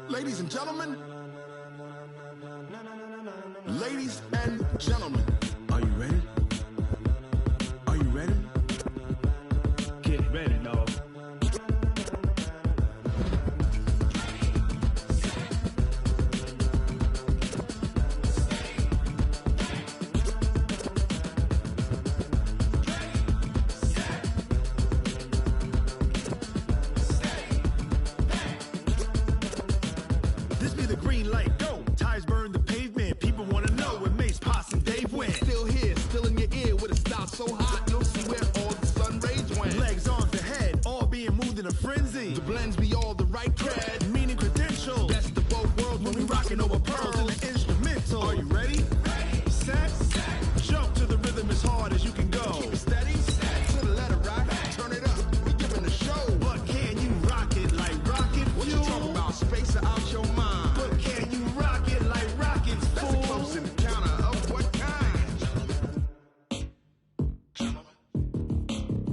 Ladies and gentlemen, ladies and gentlemen, are you ready? Are you ready? Get ready, dog. This be the green light, go. Tires burn the pavement. People want to know where Mace, Potts, and Dave went. Still here, still in your ear with a style so hot, you'll see where all the sun rays went. Legs on the head, all being moved in a frenzy. The blends be all the right cred, meaning credentials. Best of both worlds when we rocking over pearls in the instrumental. Are you ready? Ready. Set. Jump to the rhythm as hard as you can go. Keep it steady. To the letter, right? Turn it up. We giving the show. But can you rock it like rocket fuel? What you talking about? Space out your mind. But can you rock it like rockets, fool? That's a close encounter of what kind?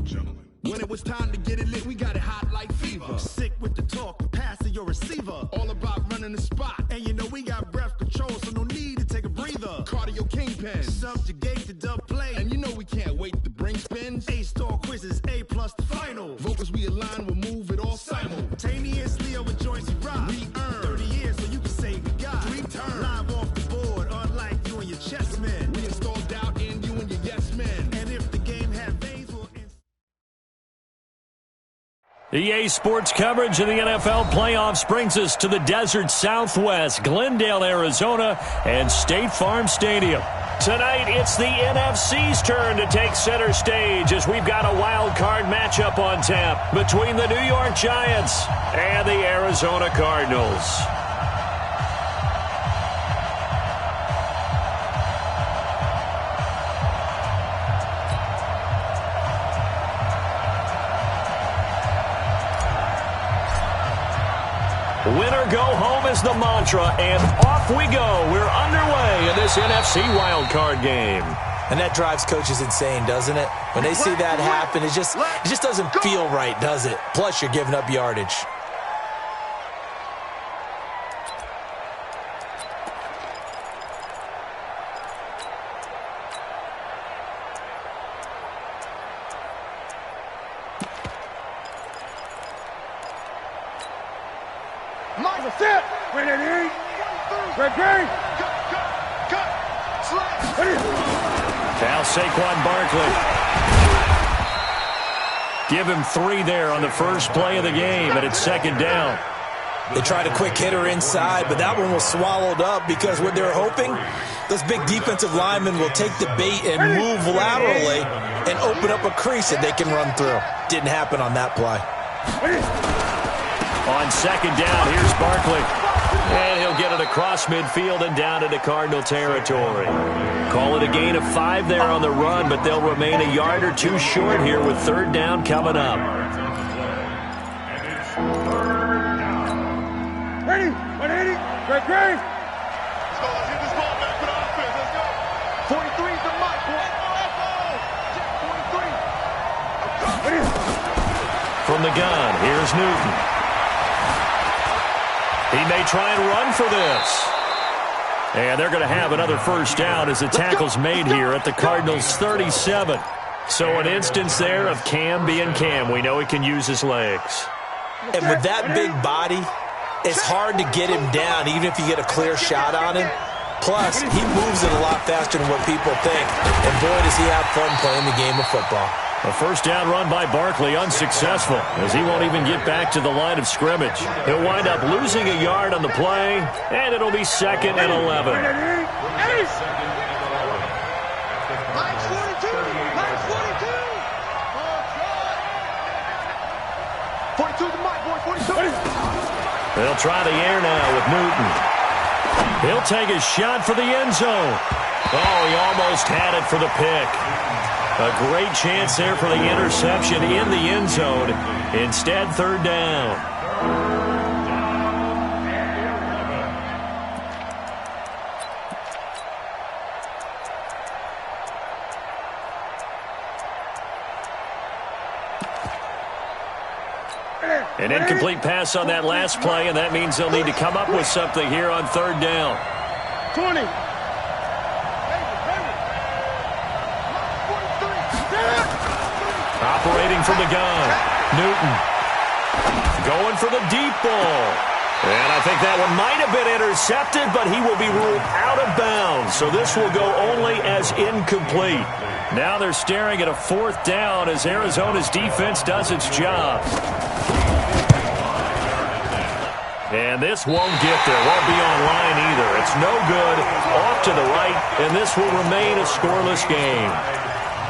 Gentlemen. When it was time to get it lit, we got it hot like fever. Sick with the talk, pass to your receiver. All about running the spot. And you know we got breath control, so no need to take a breather. Cardio kingpin, subjugate the dub play. And you know we can't wait to bring spins. A-star quizzes, A+ the final. Vocals we align, we'll move it all simultaneously over joints we rock. We earn 30 years so you can say we got 3 turns. Live off the board, unlike you and your chess men. We install doubt in you and your yes men. And if the game had veins, we'll EA Sports coverage of the NFL playoffs brings us to the desert Southwest, Glendale, Arizona, and State Farm Stadium. Tonight, it's the NFC's turn to take center stage as we've got a wild card matchup on tap between the New York Giants and the Arizona Cardinals. Winner go home is the mantra, and off we go. We're underway in this NFC wildcard game. And that drives coaches insane, doesn't it? When they see that happen, it just doesn't feel right, does it? Plus, you're giving up yardage. Now Saquon Barkley. Give him 3 there on the first play of the game, and it's second down. They tried a quick hitter inside, but that one was swallowed up because what they're hoping, those big defensive linemen will take the bait and move laterally and open up a crease that they can run through. Didn't happen on that play. On second down, here's Barkley. And he'll get it across midfield and down into Cardinal territory. Call it a gain of 5 there on the run, but they'll remain a yard or 2 short here with third down coming up. Ready? 180. Great. Let's go. Let's get this ball back for the offense. Let's go. 43 is the mark, boy. 43. From the gun, here's Newton. He may try and run for this. And they're going to have another first down as the tackle's made here at the Cardinals' 37. So an instance there of Cam being Cam. We know he can use his legs. And with that big body, it's hard to get him down, even if you get a clear shot on him. Plus, he moves it a lot faster than what people think. And boy, does he have fun playing the game of football. A first down run by Barkley unsuccessful as he won't even get back to the line of scrimmage. He'll wind up losing a yard on the play, and it'll be second and 11. They'll try the air now with Newton. He'll take a shot for the end zone. Oh, he almost had it for the pick. A great chance there for the interception in the end zone. Instead, third down. An incomplete pass on that last play, and that means they'll need to come up with something here on third down. 20. Operating from the gun, Newton. Going for the deep ball. And I think that one might have been intercepted, but he will be ruled out of bounds. So this will go only as incomplete. Now they're staring at a fourth down as Arizona's defense does its job. And this won't get there. Won't be on line either. It's no good. Off to the right, and this will remain a scoreless game.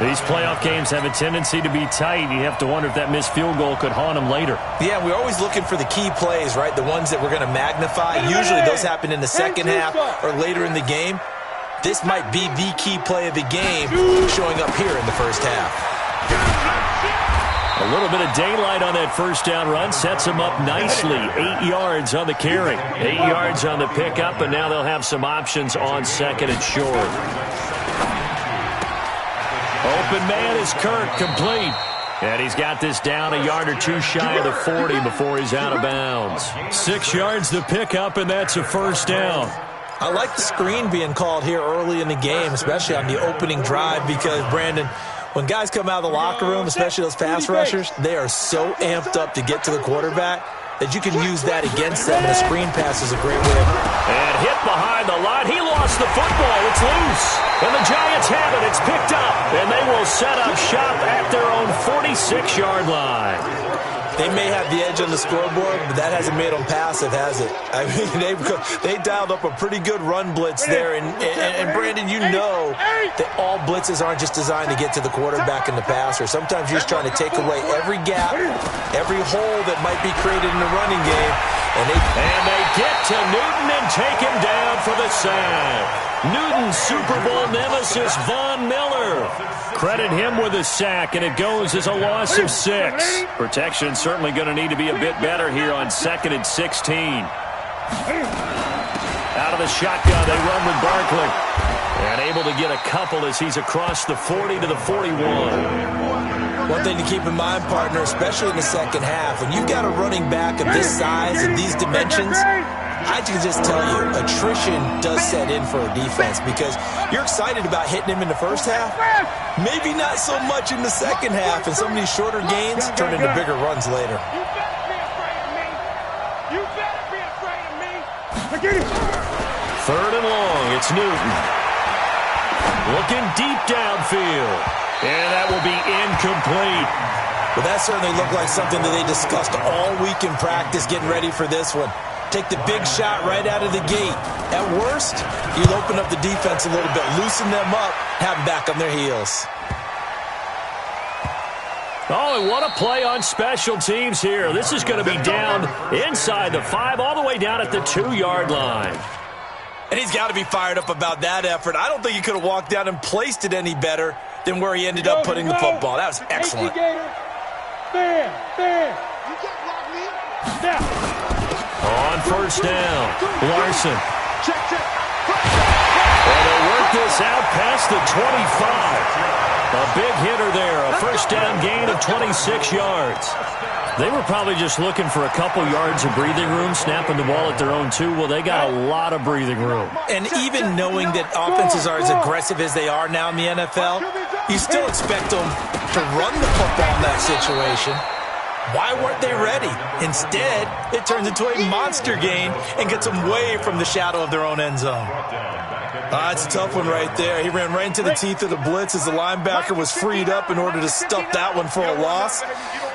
These playoff games have a tendency to be tight. You have to wonder if that missed field goal could haunt them later. Yeah, we're always looking for the key plays, right? The ones that we're going to magnify. Usually those happen in the second half or later in the game. This might be the key play of the game showing up here in the first half. A little bit of daylight on that first down run sets them up nicely. 8 yards on the carry. 8 yards on the pickup, and now they'll have some options on second and short. Open man is Kirk, complete. And he's got this down a yard or two shy of the 40 before he's out of bounds. 6 yards the pickup, and that's a first down. I like the screen being called here early in the game, especially on the opening drive, because, Brandon, when guys come out of the locker room, especially those pass rushers, they are so amped up to get to the quarterback that you can use that against them, and a screen pass is a great way. And hit behind the line. He lost the football. It's loose. And the Giants have it. It's picked up. And they will set up shop at their own 46-yard line. They may have the edge on the scoreboard, but that hasn't made them passive, has it? I mean, they dialed up a pretty good run blitz there. And Brandon, you know that all blitzes aren't just designed to get to the quarterback and the passer. Sometimes you're just trying to take away every gap, every hole that might be created in the running game. And they get to Newton and take him down for the sack. Newton's Super Bowl nemesis, Von Miller. Credit him with a sack, and it goes as a loss of 6. Protection certainly going to need to be a bit better here on 2nd and 16. Out of the shotgun, they run with Barkley. And able to get a couple as he's across the 40 to the 41. One thing to keep in mind, partner, especially in the second half, when you've got a running back of this size and these dimensions, I can just tell you, attrition does set in for a defense because you're excited about hitting him in the first half, maybe not so much in the second half, and some of these shorter gains turn into bigger runs later. You better be afraid of me. You better be afraid of me. Look at him. 3rd and long, it's Newton. Looking deep downfield. And that will be incomplete. Well, that certainly looked like something that they discussed all week in practice getting ready for this one. Take the big shot right out of the gate. At worst, you'll open up the defense a little bit, loosen them up, have them back on their heels. Oh, and what a play on special teams here. This is going to be down inside the 5, all the way down at the 2-yard line. And he's got to be fired up about that effort. I don't think he could have walked down and placed it any better than where he ended up putting the football. That was excellent. Fair. You can't block me. Step. On first down, Larson. Check. And they'll work this out past the 25. A big hitter there, a first down gain of 26 yards. They were probably just looking for a couple yards of breathing room, snapping the ball at their own 2. Well, they got a lot of breathing room. And even knowing that offenses are as aggressive as they are now in the NFL, you still expect them to run the football in that situation. Why weren't they ready? Instead, it turns into a monster gain and gets them way from the shadow of their own end zone. It's a tough one right there. He ran right into the teeth of the blitz as the linebacker was freed up in order to stuff that one for a loss.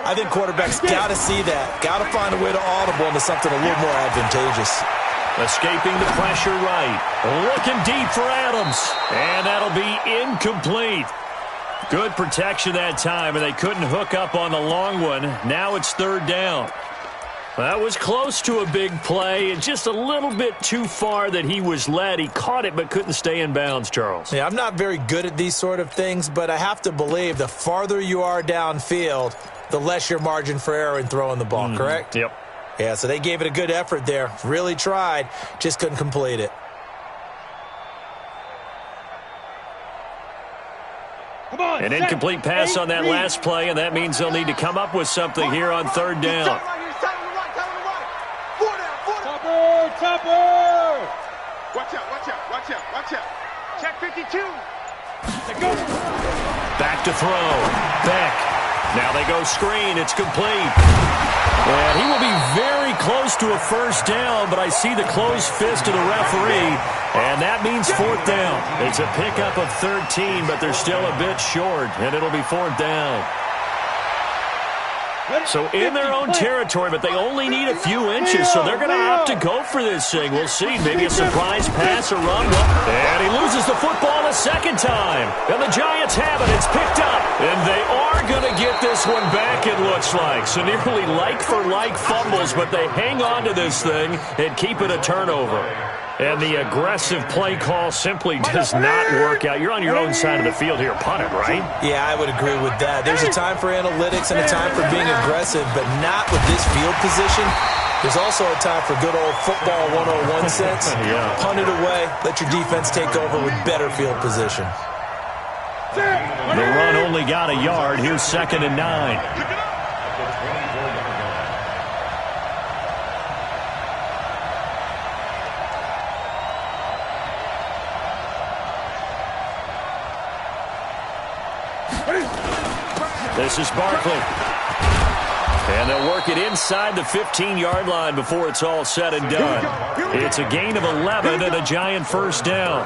I think quarterbacks got to see that. Got to find a way to audible into something a little more advantageous. Escaping the pressure right. Looking deep for Adams. And that'll be incomplete. Good protection that time, and they couldn't hook up on the long one. Now it's 3rd down. That was close to a big play, and just a little bit too far that he was led. He caught it but couldn't stay in bounds, Charles. Yeah, I'm not very good at these sort of things, but I have to believe the farther you are downfield, the less your margin for error in throwing the ball, correct? Yep. Yeah, so they gave it a good effort there. Really tried, just couldn't complete it. An incomplete pass on that last play, and that means they'll need to come up with something here on 3rd down. Chopper! Watch out, watch out, watch out, watch out. Check 52. Let's go. Back to throw. Beck. Now they go screen. It's complete. And he will be very close to a first down, but I see the closed fist of the referee, and that means fourth down. It's a pickup of 13, but they're still a bit short, and it'll be fourth down. So in their own territory, but they only need a few inches, so they're going to opt to go for this thing. We'll see. Maybe a surprise pass or run. And he loses the football a second time. And the Giants have it. It's picked up. And they are going to get this one back, it looks like. So nearly like-for-like fumbles, but they hang on to this thing and keep it a turnover. And the aggressive play call simply does not work out. You're on your own side of the field here. Punt it, right? Yeah, I would agree with that. There's a time for analytics and a time for being aggressive, but not with this field position. There's also a time for good old football 101 sense. Yeah. Punt it away. Let your defense take over with better field position. The run only got a yard. Here's 2nd and 9. This is Barkley. And they'll work it inside the 15-yard line before it's all said and done. It's a gain of 11 and a Giant first down.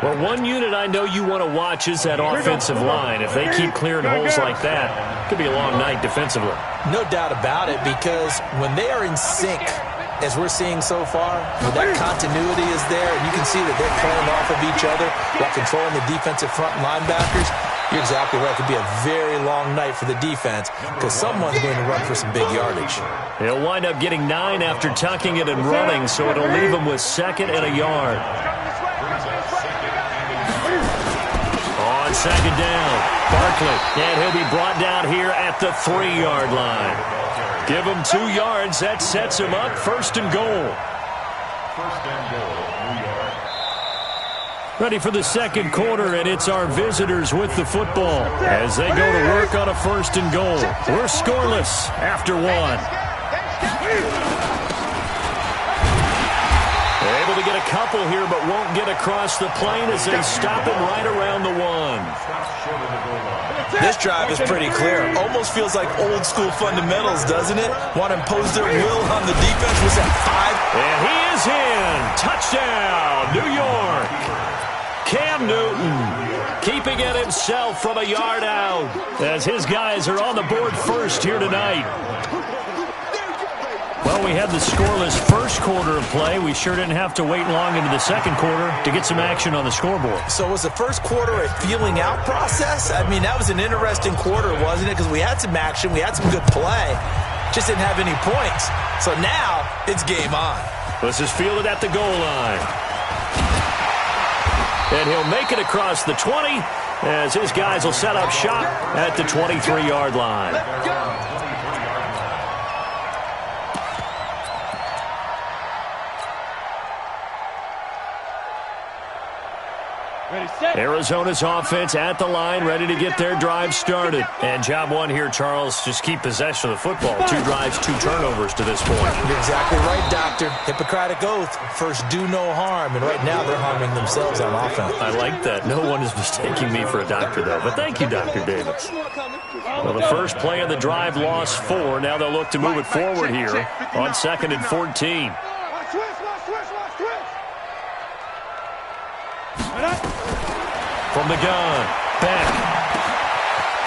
Well, one unit I know you want to watch is that offensive line. If they keep clearing holes like that, it could be a long night defensively. No doubt about it, because when they are in sync, as we're seeing so far, when that continuity is there, and you can see that they're playing off of each other while controlling the defensive front linebackers, you're exactly right. It could be a very long night for the defense because someone's going to run for some big yardage. He'll wind up getting 9 after tucking it and running, so it'll leave him with 2nd and a yard. On 2nd down, Barkley, and he'll be brought down here at the 3-yard line. Give him 2 yards. That sets him up 1st and goal. Ready for the second quarter, and it's our visitors with the football as they go to work on a 1st and goal. We're scoreless after 1. They're able to get a couple here, but won't get across the plane as they stop him right around the 1. This drive is pretty clear. Almost feels like old school fundamentals, doesn't it? Want to impose their will on the defense. Was that 5? And he is in. Touchdown, New York. Cam Newton keeping it himself from a yard out as his guys are on the board first here tonight. Well, we had the scoreless first quarter of play. We sure didn't have to wait long into the second quarter to get some action on the scoreboard. So was the first quarter a feeling out process? I mean, that was an interesting quarter, wasn't it? Because we had some action, we had some good play, just didn't have any points. So now it's game on. This is fielded at the goal line. And he'll make it across the 20 as his guys will set up shop at the 23-yard line. Arizona's offense at the line, ready to get their drive started. And job one here, Charles, just keep possession of the football. 2 drives, 2 turnovers to this point. You're exactly right, Doctor. Hippocratic oath, first do no harm. And right now they're harming themselves on offense. I like that. No one is mistaking me for a doctor, though. But thank you, Dr. Davis. Well, the first play of the drive lost 4. Now they'll look to move it forward here on 2nd and 14. From the gun, back.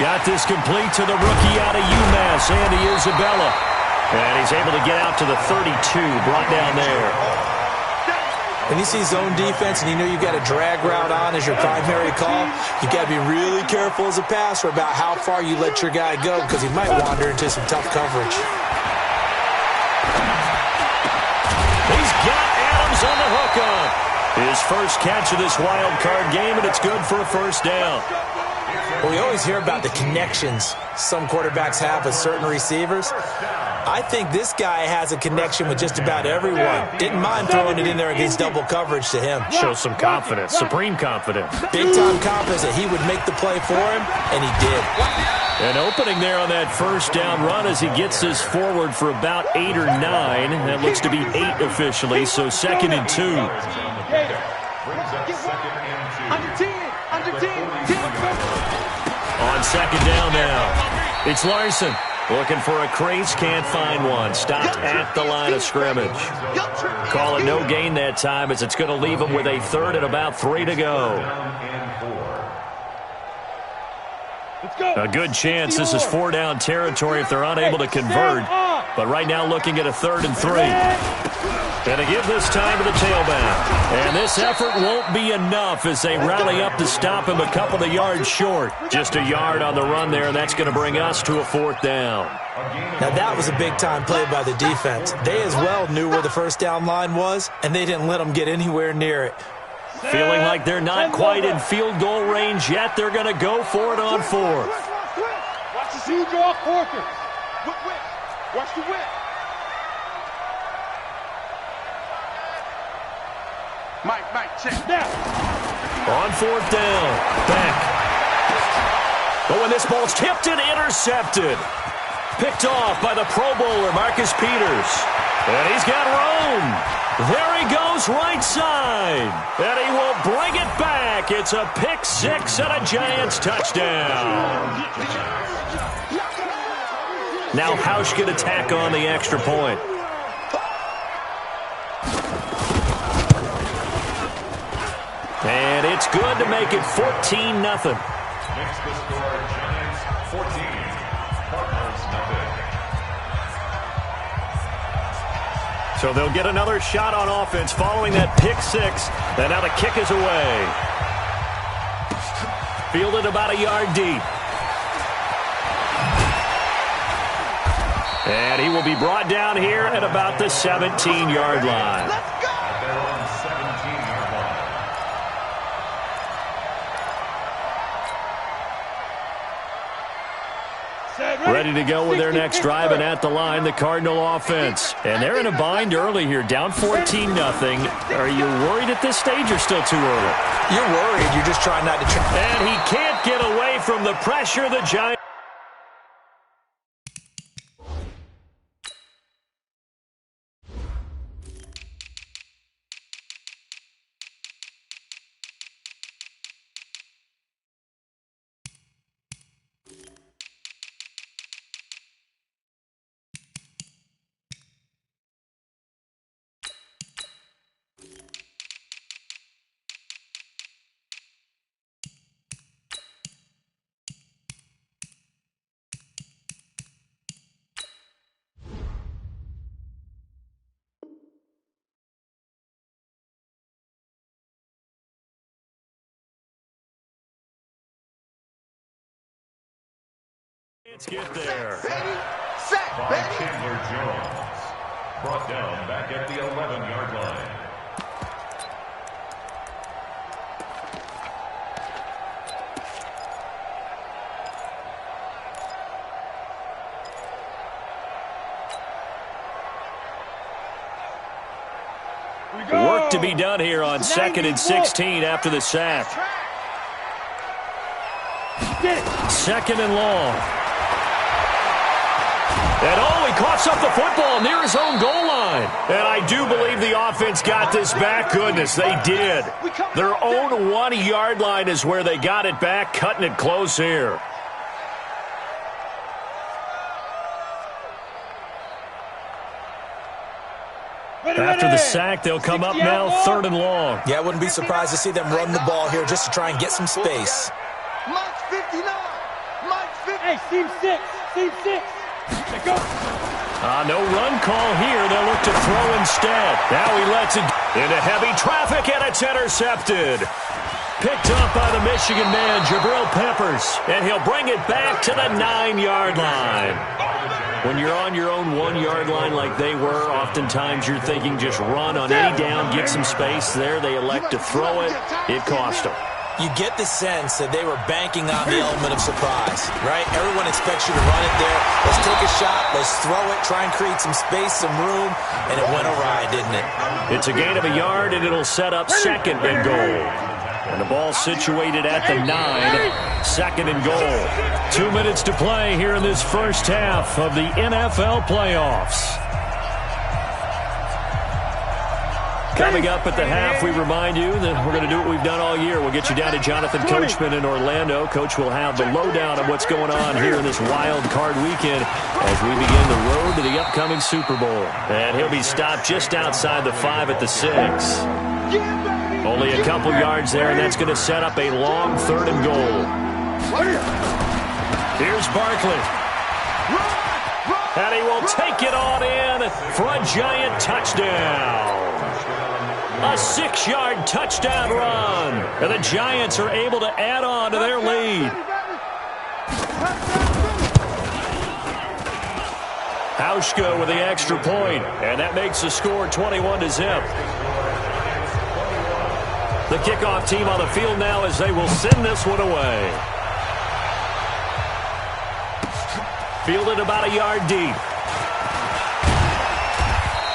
Got this complete to the rookie out of UMass, Andy Isabella. And he's able to get out to the 32, brought down there. When you see zone defense and you know you've got a drag route on as your primary call, you got to be really careful as a passer about how far you let your guy go because he might wander into some tough coverage. He's got Adams on the hook up. His first catch of this wild card game, and it's good for a first down. Well, we always hear about the connections some quarterbacks have with certain receivers. I think this guy has a connection with just about everyone. Didn't mind throwing it in there against double coverage to him. Shows some confidence, supreme confidence. Big-time confidence that he would make the play for him, and he did. An opening there on that first down run as he gets this forward for about 8 or 9. That looks to be 8 officially, so 2nd and 2. On 2nd down now, it's Larson. Looking for a crease, can't find one. Stopped at the line of scrimmage. Call it no gain that time as it's going to leave him with a 3rd and about 3 to go. A good chance this is 4-down territory if they're unable to convert. But right now looking at a 3rd and 3. And to give this time to the tailback. And this effort won't be enough as they rally up to stop him a couple of yards short. Just a yard on the run there, and that's going to bring us to a 4th down. Now that was a big-time play by the defense. They as well knew where the first down line was, and they didn't let them get anywhere near it. Feeling like they're not quite in field goal range yet. They're going to go for it on 4th. Watch the huge off quarters. Watch the whip. Mike, check now. On 4th down, back. Oh, and this ball's tipped and intercepted. Picked off by the Pro Bowler, Marcus Peters. And he's got room. There he goes, right side. And he will bring it back. It's a pick 6 and a Giants touchdown. Now Hausch can attack on the extra point. And it's good to make it 14-0. Makes the score Giants 14, Cardinals nothing. So they'll get another shot on offense following that pick 6. And now the kick is away. Fielded about a yard deep. And he will be brought down here at about the 17-yard line. Ready to go with their next drive, and at the line, the Cardinal offense. And they're in a bind early here, down 14-0. Are you worried at this stage or still too early? You're worried. You're just trying not to try. And he can't get away from the pressure. The Giants. Let's get there. By Chandler Jones. Brought down back at the 11-yard line. Work to be done here on 2nd and 16 after the sack. 2nd and long. And he coughs up the football near his own goal line. And I do believe the offense got this back. Goodness, they did. Their own 1-yard line is where they got it back, cutting it close here. After the sack, they'll come up now 3rd and long. Yeah, I wouldn't be surprised to see them run the ball here just to try and get some space. Mike's 59. Mike's 50. Hey, team 6. Team 6. Go. No run call here. They'll look to throw instead. Now he lets it into heavy traffic, and it's intercepted. Picked up by the Michigan man, Jabril Peppers, and he'll bring it back to the 9-yard line. When you're on your own 1-yard line like they were, oftentimes you're thinking just run on any down, get some space there. They elect to throw it. It cost them. You get the sense that they were banking on the element of surprise, right? Everyone expects you to run it there. Let's take a shot. Let's throw it. Try and create some space, some room. And it went awry, didn't it? It's a gain of a yard, and it'll set up second and goal. And the ball situated at the 9. Second and goal. 2 minutes to play here in this first half of the NFL playoffs. Coming up at the half, we remind you that we're going to do what we've done all year. We'll get you down to Jonathan Coachman in Orlando. Coach will have the lowdown of what's going on here in this wild card weekend as we begin the road to the upcoming Super Bowl. And he'll be stopped just outside the 5 at the 6. Only a couple yards there, and that's going to set up a long third and goal. Here's Barkley. And he will take it on in for a giant touchdown. A 6-yard touchdown run. And the Giants are able to add on to their lead. Hauschka with the extra point, and that makes the score 21-0. The kickoff team on the field now as they will send this one away. Fielded about a yard deep.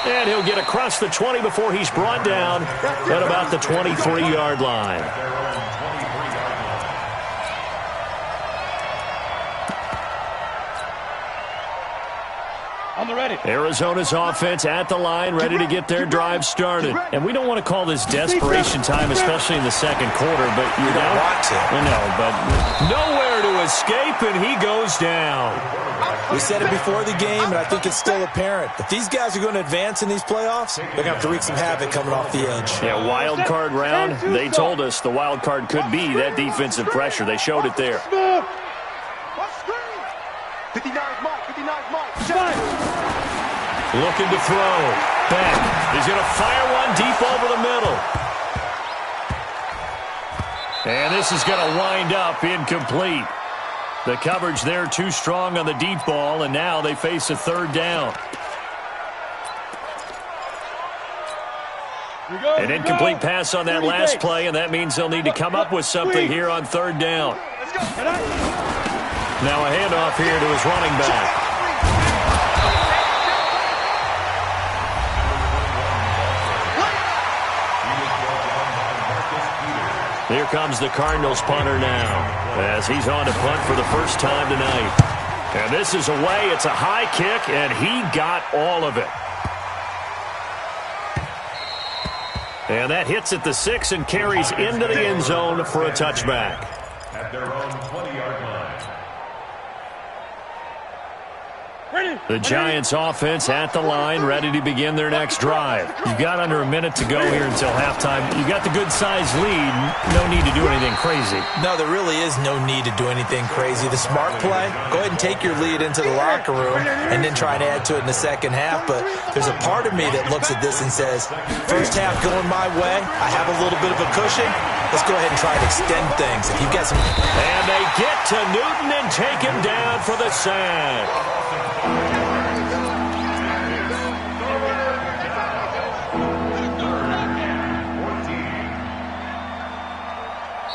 And he'll get across the 20 before he's brought down at about the 23-yard line. On the ready. Arizona's offense at the line, ready to get their drive started. And we don't want to call this desperation time, especially in the second quarter, but you don't want to. But nowhere to escape, and he goes down. We said it before the game, and I think it's still apparent. If these guys are going to advance in these playoffs, they're going to have to wreak some havoc coming off the edge. Yeah, wild card round. They told us the wild card could be that defensive pressure. They showed it there. 59's Mike. Looking to throw. Beck. He's going to fire one deep over the middle. And this is going to wind up incomplete. The coverage there too strong on the deep ball, and now they face a third down. An incomplete pass on that last play, and that means they'll need to come up with something here on third down. Now a handoff here to his running back. Here comes the Cardinals punter now as he's on to punt for the first time tonight. And this is away. It's a high kick, and he got all of it. And that hits at the 6 and carries into the end zone for a touchback. At their own 20-yard line. The Giants offense at the line, ready to begin their next drive. You've got under a minute to go here until halftime. You've got the good-sized lead. No need to do anything crazy. No, there really is no need to do anything crazy. The smart play, go ahead and take your lead into the locker room and then try and add to it in the second half. But there's a part of me that looks at this and says, first half going my way, I have a little bit of a cushion. Let's go ahead and try to extend things. If you've got some... And they get to Newton and take him down for the sack.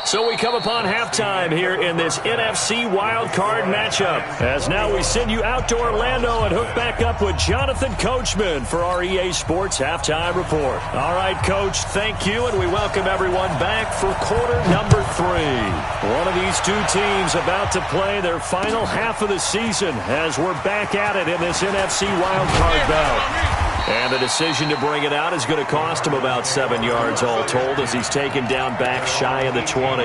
So we come upon halftime here in this NFC wildcard matchup. As now we send you out to Orlando and hook back up with Jonathan Coachman for our EA Sports Halftime Report. All right, Coach, thank you, and we welcome everyone back for quarter number 3. One of these two teams about to play their final half of the season as we're back at it in this NFC wildcard bout. And the decision to bring it out is going to cost him about 7 yards all told as he's taken down back shy of the 20.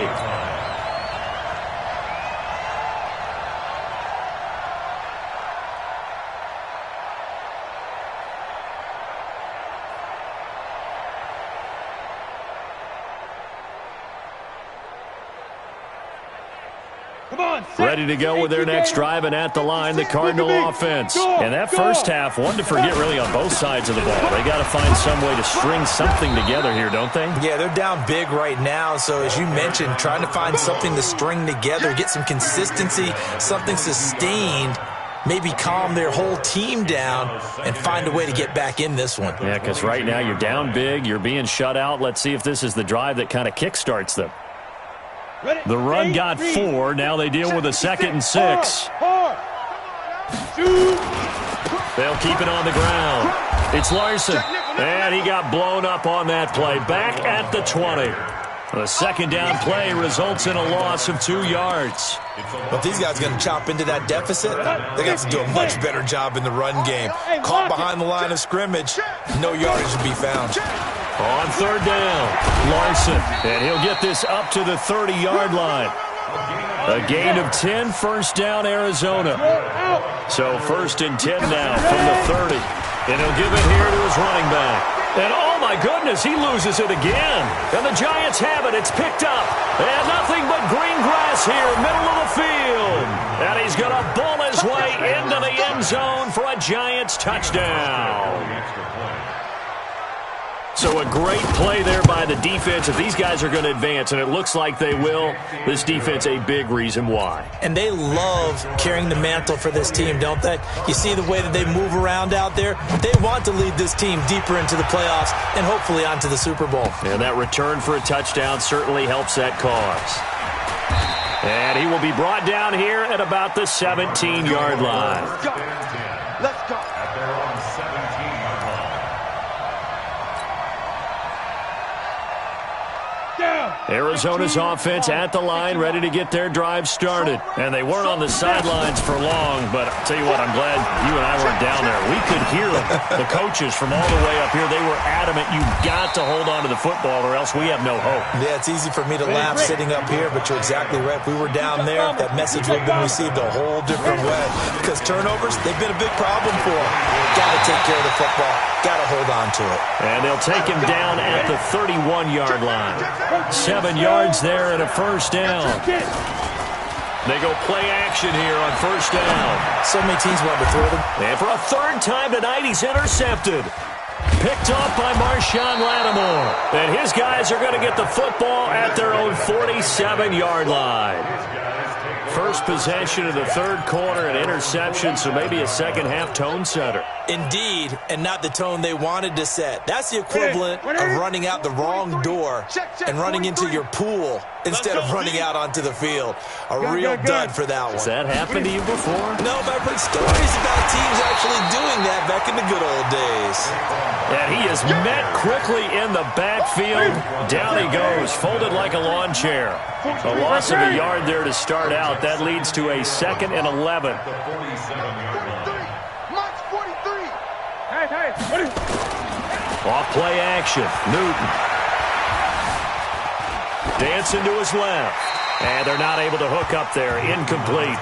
Ready to go with their next drive, and at the line, the Cardinal offense. And that first half, one to forget really on both sides of the ball. They got to find some way to string something together here, don't they? Yeah, they're down big right now. So as you mentioned, trying to find something to string together, get some consistency, something sustained, maybe calm their whole team down and find a way to get back in this one. Yeah, because right now you're down big, you're being shut out. Let's see if this is the drive that kind of kickstarts them. The run got 4. Now they deal with a 2nd and 6. They'll keep it on the ground. It's Larson. And he got blown up on that play. Back at the 20. The second down play results in a loss of 2 yards. But these guys are going to chop into that deficit. They got to do a much better job in the run game. Caught behind the line of scrimmage. No yardage to be found. On 3rd down, Larson. And he'll get this up to the 30-yard line. A gain of 10, first down, Arizona. So 1st and 10 now from the 30. And he'll give it here to his running back. And oh my goodness, he loses it again. And the Giants have it. It's picked up. And nothing but green grass here, middle of the field. And he's going to bull his way into the end zone for a Giants touchdown. So a great play there by the defense. If these guys are going to advance, and it looks like they will, this defense a big reason why. And they love carrying the mantle for this team, don't they? You see the way that they move around out there? They want to lead this team deeper into the playoffs and hopefully onto the Super Bowl. And that return for a touchdown certainly helps that cause. And he will be brought down here at about the 17-yard line. Let's go. At their own 17-yard line. Arizona's offense at the line, ready to get their drive started. And they weren't on the sidelines for long, but I'll tell you what, I'm glad you and I weren't down there. We could hear them. The coaches from all the way up here, they were adamant, you've got to hold on to the football or else we have no hope. Yeah, it's easy for me to laugh sitting up here, but you're exactly right. If we were down there, that message would have been received a whole different way. Because turnovers, they've been a big problem for them. Got to take care of the football. Got to hold on to it. And they'll take him down at the 31-yard line. 7 yards there and a first down. They go play action here on first down. So many teams want to throw them. And for a 3rd time tonight, he's intercepted. Picked off by Marshawn Lattimore. And his guys are going to get the football at their own 47-yard line. First possession of the 3rd quarter, an interception, so maybe a second-half tone setter. Indeed, and not the tone they wanted to set. That's the equivalent of running out the wrong door and running into your pool instead of running out onto the field. A real dud for that one. Has that happened to you before? No, but I've heard stories about teams actually doing that back in the good old days. And he is met quickly in the backfield. Down he goes, folded like a lawn chair. A loss of a yard there to start out. That leads to a 2nd and 11. The 47-yard line. Off play action. Newton. Dancing to his left. And they're not able to hook up there. Incomplete.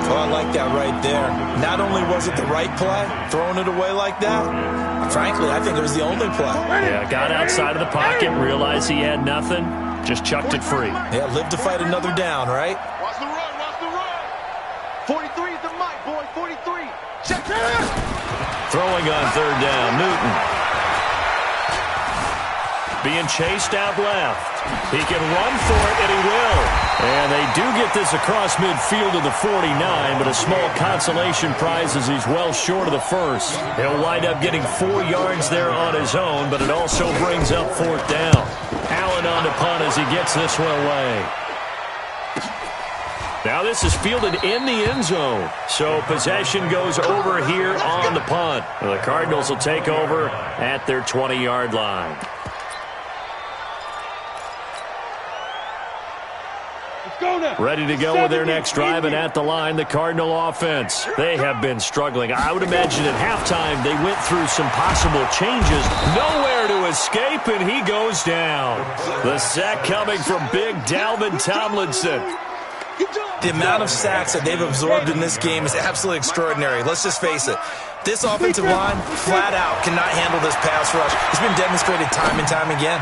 Oh, I like that right there. Not only was it the right play, throwing it away like that, frankly, I think it was the only play. Yeah, got outside of the pocket, realized he had nothing, just chucked it free. Yeah, live to fight another down, right? Watch the run, watch the run. 43 is the mic, boy, 43. Check it. Throwing on 3rd down, Newton. Being chased out left. He can run for it, and he will. And they do get this across midfield to the 49, but a small consolation prize as he's well short of the first. He'll wind up getting 4 yards there on his own, but it also brings up 4th down. Allen on the punt as he gets this one away. Now this is fielded in the end zone. So possession goes over here on the punt. The Cardinals will take over at their 20-yard line. Ready to go with their next drive, and at the line, the Cardinal offense. They have been struggling. I would imagine at halftime they went through some possible changes. Nowhere to escape, and he goes down. The sack coming from big Dalvin Tomlinson. The amount of sacks that they've absorbed in this game is absolutely extraordinary. Let's just face it. This offensive line, flat out, cannot handle this pass rush. It's been demonstrated time and time again.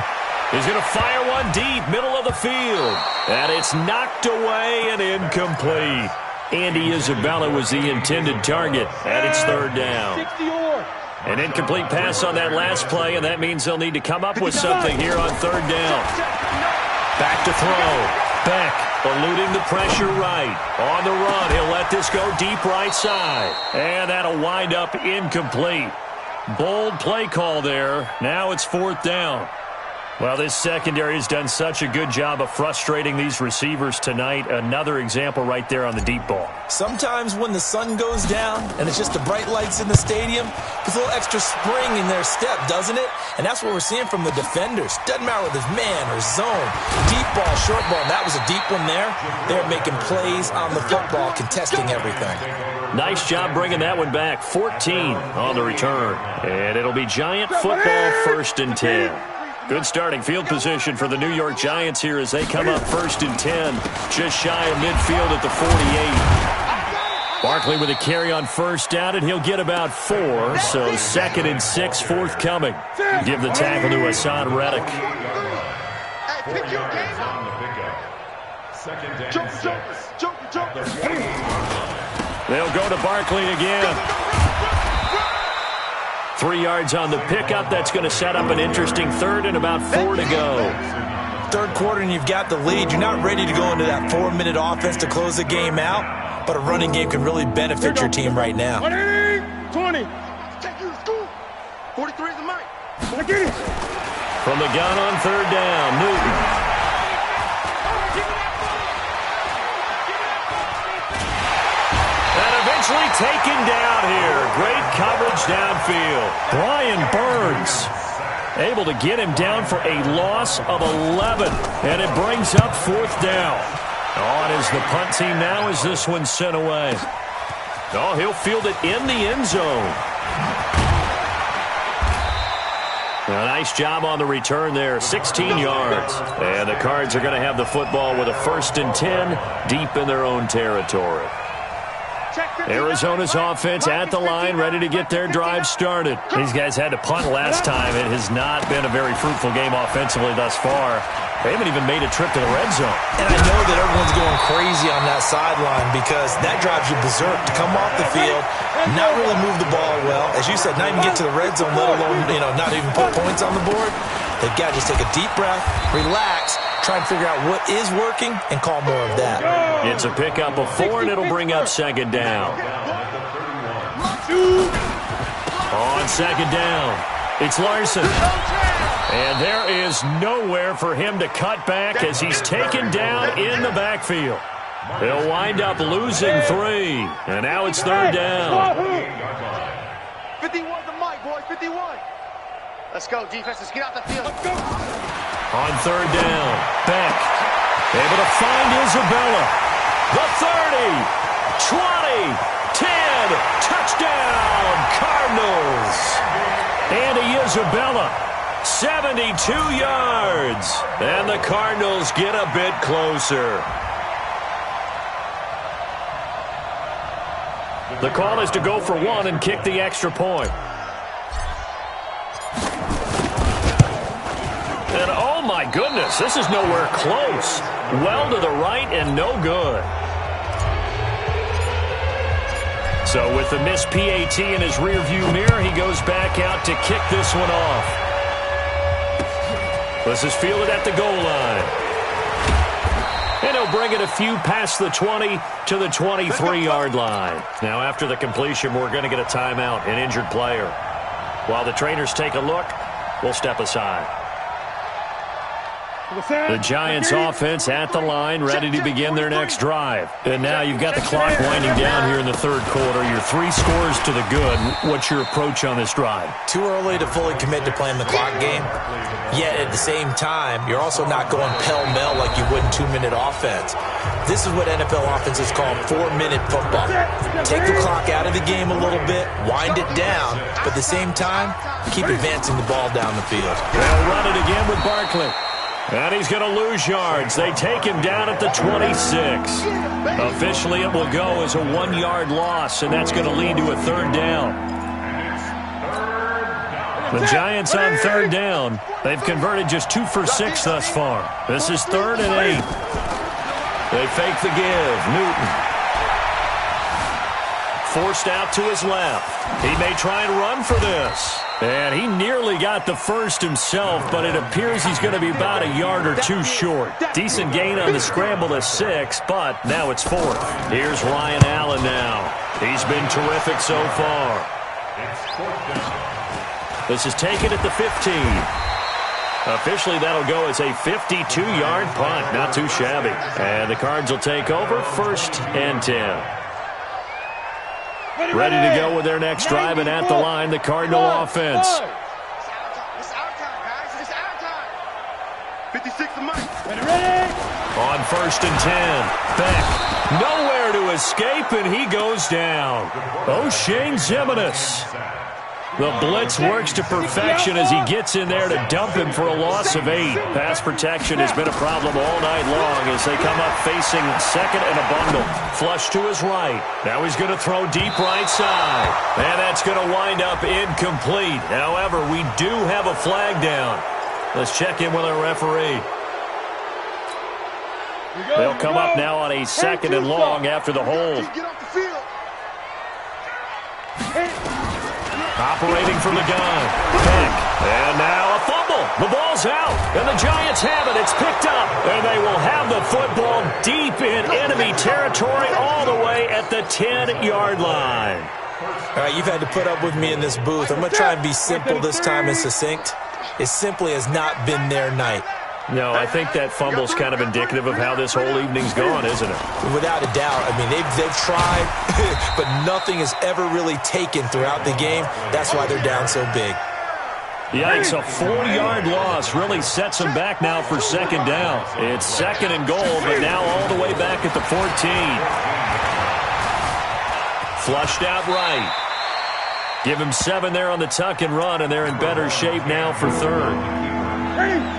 He's going to fire one deep, middle of the field. And it's knocked away and incomplete. Andy Isabella was the intended target, and it's 3rd down. An incomplete pass on that last play, and that means they'll need to come up with something here on 3rd down. Back to throw. Beck eluding the pressure right. On the run, he'll let this go deep right side. And that'll wind up incomplete. Bold play call there. Now it's 4th down. Well, this secondary has done such a good job of frustrating these receivers tonight. Another example right there on the deep ball. Sometimes when the sun goes down and it's just the bright lights in the stadium, there's a little extra spring in their step, doesn't it? And that's what we're seeing from the defenders. Doesn't matter whether it's man or zone, deep ball, short ball. That was a deep one there. They're making plays on the football, contesting everything. Nice job bringing that one back. 14 on the return. And it'll be Giant football, 1st and 10. Good starting field position for the New York Giants here as they come up 1st and 10, just shy of midfield at the 48. Barkley with a carry on 1st down, and he'll get about 4, so 2nd and 6 forthcoming. Give the tackle to Hassan Reddick. They'll go to Barkley again. 3 yards on the pickup. That's going to set up an interesting 3rd and about 4 to go. Third quarter and you've got the lead. You're not ready to go into that 4-minute offense to close the game out, but a running game can really benefit your team right now. 20. Take you to school. 43 is the mic. Get it. From the gun on 3rd down, Newton. Eventually taken down here. Great coverage downfield. Brian Burns able to get him down for a loss of 11. And it brings up 4th down. On is the punt team now as this one's sent away. Oh, he'll field it in the end zone. A nice job on the return there. 16 yards. And the Cards are going to have the football with a 1st and 10 deep in their own territory. Arizona's offense at the line, ready to get their drive started. These guys had to punt last time. It has not been a very fruitful game offensively thus far. They haven't even made a trip to the red zone. And I know that everyone's going crazy on that sideline because that drives you berserk to come off the field, not really move the ball well. As you said, not even get to the red zone, let alone, not even put points on the board. They've got to just take a deep breath, relax, try and figure out what is working, and call more of that. It's a pickup of 4, and it'll bring up 2nd down. On 2nd down, it's Larson. And there is nowhere for him to cut back as he's taken down in the backfield. He'll wind up losing 3, and now it's 3rd down. 51 the mic, boys, 51. Let's go, defense. Let's get out the field. Let's go. On 3rd down, Beck able to find Isabella. The 30, 20, 10, touchdown, Cardinals. Andy Isabella, 72 yards. And the Cardinals get a bit closer. The call is to go for 1 and kick the extra point. And oh my goodness, this is nowhere close. Well to the right and no good. So with the missed PAT in his rearview mirror, he goes back out to kick this one off. This is fielded at the goal line. And he'll bring it a few past the 20 to the 23-yard line. Now after the completion, we're going to get a timeout, an injured player. While the trainers take a look, we'll step aside. The Giants offense at the line, ready to begin their next drive. And now you've got the clock winding down here in the 3rd quarter. Your 3 scores to the good. What's your approach on this drive? Too early to fully commit to playing the clock game. Yet at the same time, you're also not going pell-mell like you would in 2-minute offense. This is what NFL offenses call 4-minute football. Take the clock out of the game a little bit, wind it down, but at the same time, keep advancing the ball down the field. They'll run it again with Barkley. And he's going to lose yards. They take him down at the 26. Officially, it will go as a 1-yard loss, and that's going to lead to a 3rd down. The Giants on 3rd down. They've converted just 2 for 6 thus far. This is 3rd and 8. They fake the give. Newton. Forced out to his left. He may try and run for this. And he nearly got the first himself, but it appears he's going to be about a yard or 2 short. Decent gain on the scramble to 6, but now it's 4th. Here's Ryan Allen now. He's been terrific so far. This is taken at the 15. Officially, that'll go as a 52-yard punt. Not too shabby. And the Cards will take over 1st and 10. Ready to go with their next drive, and at the line, the Cardinal offense. It's our time, guys. It's our time. 56 a month. Ready? On 1st and 10, Beck, nowhere to escape, and he goes down. O'Shane Zimenez. The blitz works to perfection as he gets in there to dump him for a loss of 8. Pass protection has been a problem all night long as they come up facing second and a bundle. Flush to his right. Now he's going to throw deep right side. And that's going to wind up incomplete. However, we do have a flag down. Let's check in with our referee. They'll come up now on a 2nd and long after the hold. Get off the field. Operating from the gun. Pick. And now a fumble. The ball's out. And the Giants have it. It's picked up. And they will have the football deep in enemy territory all the way at the 10-yard line. All right, you've had to put up with me in this booth. I'm going to try and be simple this time and succinct. It simply has not been their night. No, I think that fumble's kind of indicative of how this whole evening's gone, isn't it? Without a doubt. I mean, they've tried, but nothing has ever really taken throughout the game. That's why they're down so big. Yikes, a 4-yard loss really sets them back now for 2nd down. It's 2nd and goal, but now all the way back at the 14. Flushed out right. Give him 7 there on the tuck and run, and they're in better shape now for 3rd.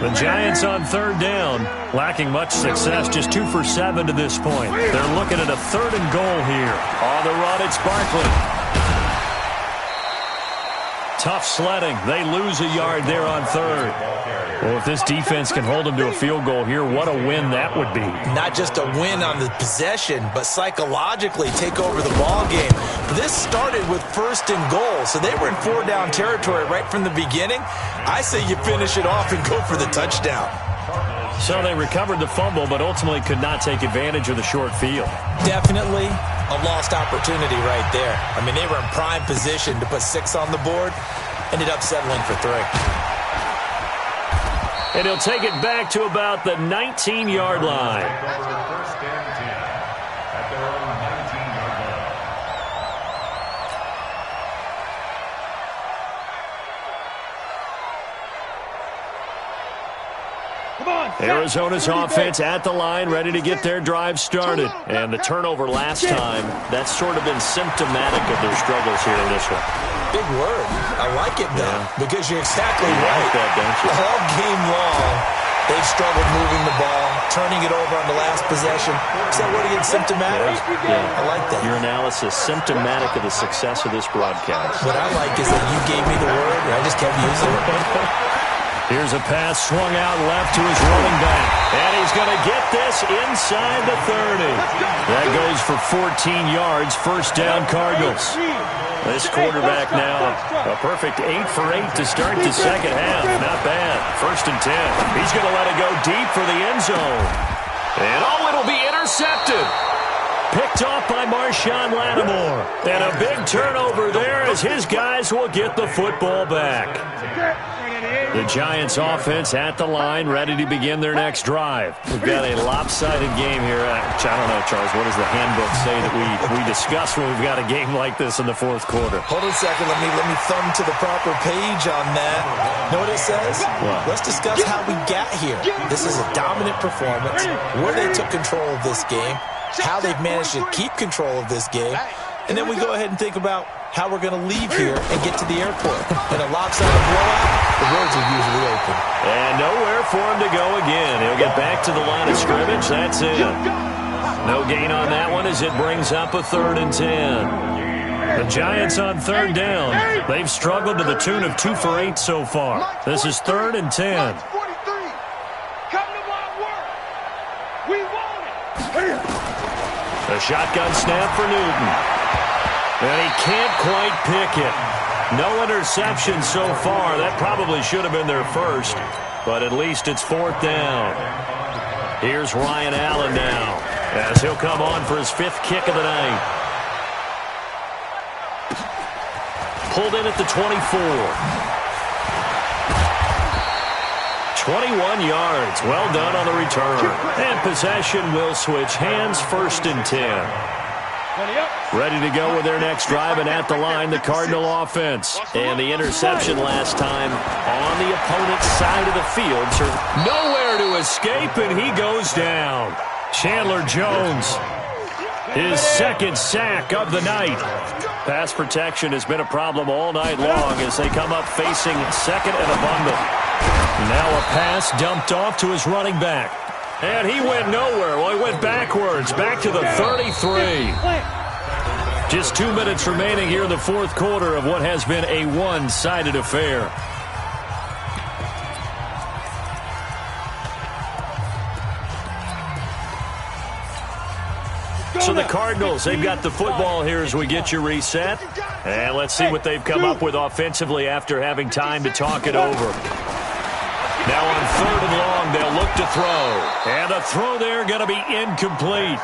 The Giants on 3rd down, lacking much success, just 2 for 7 to this point. They're looking at a 3rd and goal here. On the run, it's Barkley. Tough sledding. They lose a yard there on 3rd. Well, if this defense can hold them to a field goal here, what a win that would be. Not just a win on the possession, but psychologically take over the ball game. This started with 1st and goal, so they were in 4-down territory right from the beginning. I say you finish it off and go for the touchdown. So they recovered the fumble, but ultimately could not take advantage of the short field. Definitely a lost opportunity right there. I mean, they were in prime position to put 6 on the board, ended up settling for 3. And he'll take it back to about the 19-yard line. 1st and 10 at their own 19-yard line. Arizona's offense at the line, ready to get their drive started. And the turnover last time, that's sort of been symptomatic of their struggles here in this one. Big word. I like it, though, because you're exactly You right. like that, don't you? All game long, they've struggled moving the ball, turning it over on the last possession. Is that what again, symptomatic? Yeah. I like that. Your analysis, symptomatic of the success of this broadcast. What I like is that you gave me the word, and I just kept using it. Here's a pass swung out left to his running back. And he's going to get this inside the 30. That goes for 14 yards. 1st down, Cardinals. This quarterback now, a perfect 8 for 8 to start the 2nd half. Not bad. 1st and 10. He's going to let it go deep for the end zone. And it'll be intercepted. Picked off by Marshawn Lattimore. And a big turnover there as his guys will get the football back. The Giants offense at the line, ready to begin their next drive. We've got a lopsided game here. I don't know, Charles, what does the handbook say that we discuss when we've got a game like this in the 4th quarter? Hold on a second. Let me thumb to the proper page on that. Know what it says? What? Let's discuss how we got here. This is a dominant performance, where they took control of this game, how they've managed to keep control of this game, and then we go ahead and think about how we're going to leave here and get to the airport. In a lopsided blowout, the roads are usually open. And nowhere for him to go again. He'll get back to the line of scrimmage. That's it. No gain on that one as it brings up a 3rd and 10. The Giants on 3rd down. They've struggled to the tune of 2 for 8 so far. This is 3rd and 10. Come to my work. We want it. A shotgun snap for Newton. And he can't quite pick it. No interception so far. That probably should have been their first, but at least it's 4th down. Here's Ryan Allen now, as he'll come on for his 5th kick of the night. Pulled in at the 24. 21 yards. Well done on the return. And possession will switch hands, 1st and 10. Ready to go with their next drive, and at the line, the Cardinal offense. And the interception last time on the opponent's side of the field. So nowhere to escape, and he goes down. Chandler Jones, his 2nd sack of the night. Pass protection has been a problem all night long as they come up facing 2nd and a bundle. Now a pass dumped off to his running back. And he went nowhere. Well, he went backwards, back to the 33. Just 2 minutes remaining here in the 4th quarter of what has been a one-sided affair. So the Cardinals, they've got the football here as we get you reset. And let's see what they've come up with offensively after having time to talk it over. Now on 3rd and long, they'll look to throw. And the throw there going to be incomplete.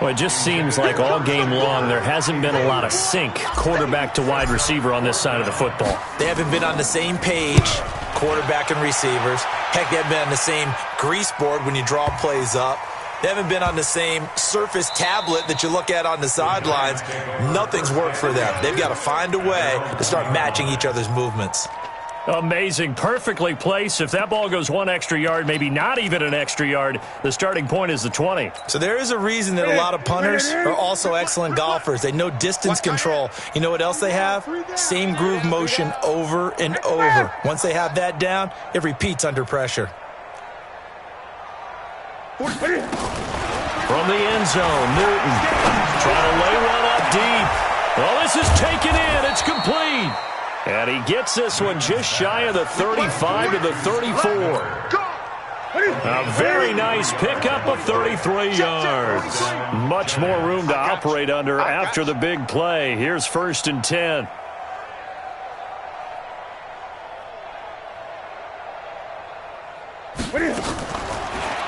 Well, it just seems like all game long there hasn't been a lot of sync quarterback to wide receiver on this side of the football. They haven't been on the same page, quarterback and receivers. Heck, they haven't been on the same grease board when you draw plays up. They haven't been on the same surface tablet that you look at on the sidelines. Nothing's worked for them. They've got to find a way to start matching each other's movements. Amazing. Perfectly placed. If that ball goes 1 extra yard, maybe not even an extra yard, the starting point is the 20. So there is a reason that a lot of punters are also excellent golfers. They know distance control. You know what else they have? Same groove motion over and over. Once they have that down, it repeats under pressure. From the end zone, Newton trying to lay one up deep. Well, this is taken in. It's complete. And he gets this one just shy of the 35 to the 34. A very nice pickup of 33 yards. Much more room to operate under after the big play. Here's 1st and 10.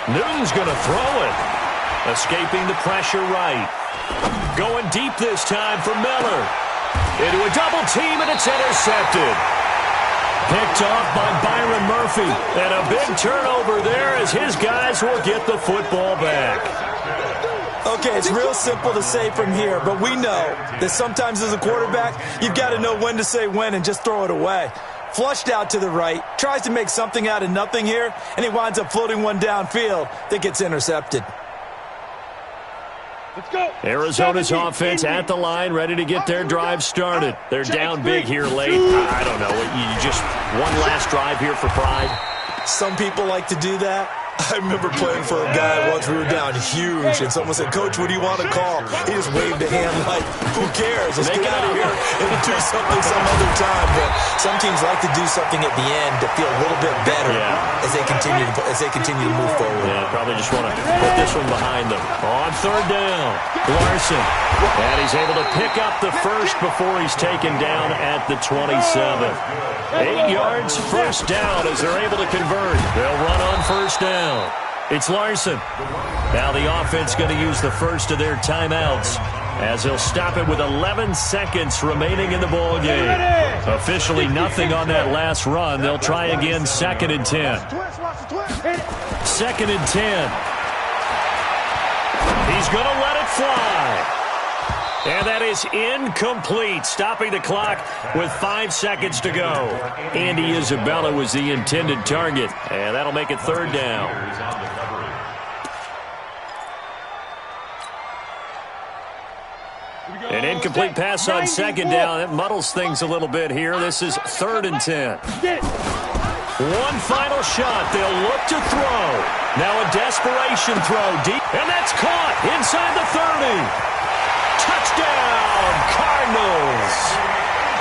Newton's going to throw it. Escaping the pressure right. Going deep this time for Miller. Into a double team, and it's intercepted. Picked off by Byron Murphy. And a big turnover there as his guys will get the football back. Okay, it's real simple to say from here, but we know that sometimes as a quarterback, you've got to know when to say when and just throw it away. Flushed out to the right, tries to make something out of nothing here, and he winds up floating one downfield that gets intercepted. Let's go. Arizona's offense at the line, ready to get their drive started. They're down big here late. I don't know. You just one last drive here for pride. Some people like to do that. I remember playing for a guy once. We were down huge, and someone said, "Coach, what do you want to call?" He just waved a hand like, "Who cares? Let's get out of here and do something some other time." But some teams like to do something at the end to feel a little bit better as they continue to move forward. Yeah, probably just want to put this one behind them. On 3rd down, Larson, and he's able to pick up the first before he's taken down at the 27. 8 yards, 1st down as they're able to convert. They'll run on 1st down. It's Larson. Now the offense going to use the first of their timeouts as they'll stop it with 11 seconds remaining in the ball game. Officially nothing on that last run. They'll try again 2nd and 10. 2nd and 10. He's going to let it fly. And that is incomplete, stopping the clock with 5 seconds to go. Andy Isabella was the intended target, and that'll make it 3rd down. An incomplete pass on 2nd down. That muddles things a little bit here. This is 3rd and 10. One final shot. They'll look to throw. Now a desperation throw deep, and that's caught inside the 30. Touchdown, Cardinals.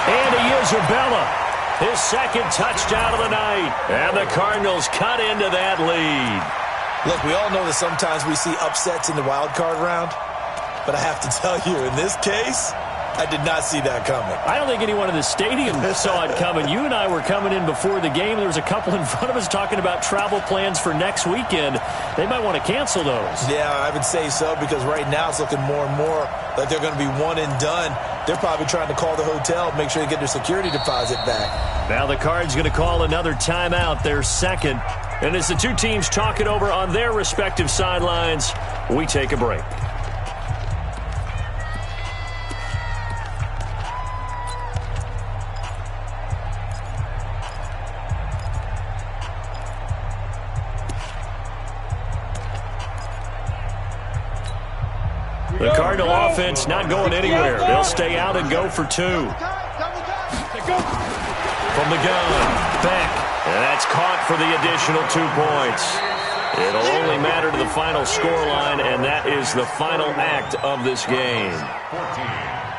Andy Isabella, his 2nd touchdown of the night. And the Cardinals cut into that lead. Look, we all know that sometimes we see upsets in the wild card round. But I have to tell you, in this case, I did not see that coming. I don't think anyone in the stadium saw it coming. You and I were coming in before the game. There was a couple in front of us talking about travel plans for next weekend. They might want to cancel those. Yeah, I would say so, because right now it's looking more and more like they're going to be one and done. They're probably trying to call the hotel, make sure they get their security deposit back. Now the Cards going to call another timeout, their 2nd. And as the two teams talk it over on their respective sidelines, we take a break. The Cardinal offense not going anywhere. They'll stay out and go for two. From the gun, Beck. And that's caught for the additional 2 points. It'll only matter to the final scoreline, and that is the final act of this game. 14.